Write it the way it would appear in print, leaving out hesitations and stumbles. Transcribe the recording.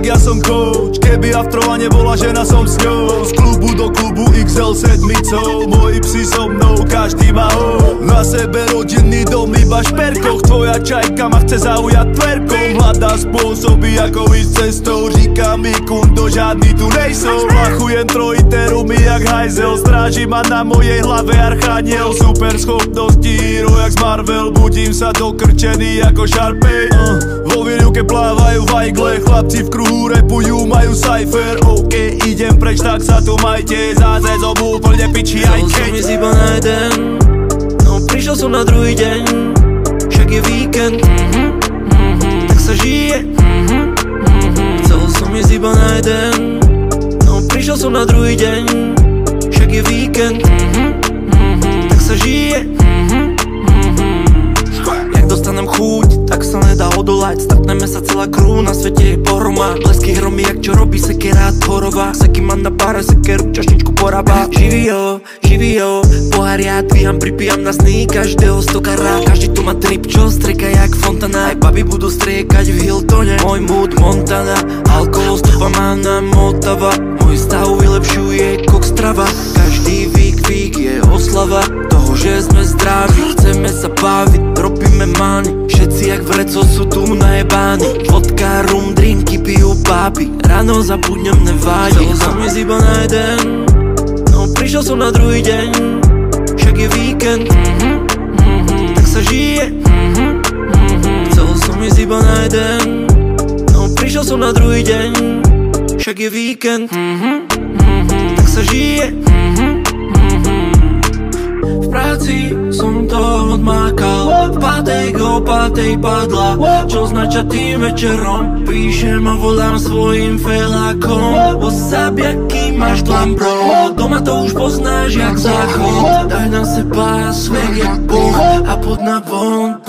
ja som coach. Keby Aftrova nebola žena, som s ňou. Z klubu do klubu XL sedmicou. Moji psi so mnou, každý má ho. Na sebe rodinný dom, iba šperkoch. Tvoja čajka ma chce zaujať tverkom. Hľadá spôsoby, ako ísť cestou. Říká mi kundo, žádný tu nejsou. Plachujem trojiteru mi jak hajzel. Stráži ma na mojej hlave archaniel. Super schopnosti, hero jak z Marvel. Budím sa dokrčený ako Sharpay. Vo výrivke plávajú vajgle. Chlapci v kruhu repujú, majú cypher. OK, idem preč, tak sa tu majte. Zase som úplne piči aj keď. Chcel som ísť iba na jeden, no prišiel som na druhý deň. Však je víkend, tak sa žije. Chcel som ísť iba na jeden, no prišiel som na druhý deň. Však je víkend, tak sa žije. Jak dostanem chuť, tak sa nedá odolať. Stretneme sa celá crew, na svete je pohroma. Blesky hromy, jak čo robí sekera tvorová. Seky má na páre sekeru, čašničku porába. Živý jo, pohár ja dvíham, pripíjam na sny každého stokara. Každý tu má trip, čo streka jak Fontana. Aj baby budú striekať v Hiltone. Môj mood Montana, alkohol stopa má na Motava. Môj stav vylepšuje kokstrava. Každý vík je oslava toho, že sme zdraví. Chceme sa baviť, robíme money. Všetci jak vreco sú tu najebáni. Vodka, rum, drinky pijú baby. Ráno zabudnem nevádí. Chcel som ísť iba na jeden, no prišiel som na druhý deň. Však je víkend, tak sa žije. Chcel som ísť iba na jeden, no prišiel som na druhý deň. Však je víkend, tak sa žije. V práci som to odmákal, v pátej go, pátej padla. Čo znača tým večerom, píšem a volám svojim felákom. Whatsapp, jaký máš plán, bro? Doma to už poznáš jak záchod. Daj na seba svek jak Boh a pod na von.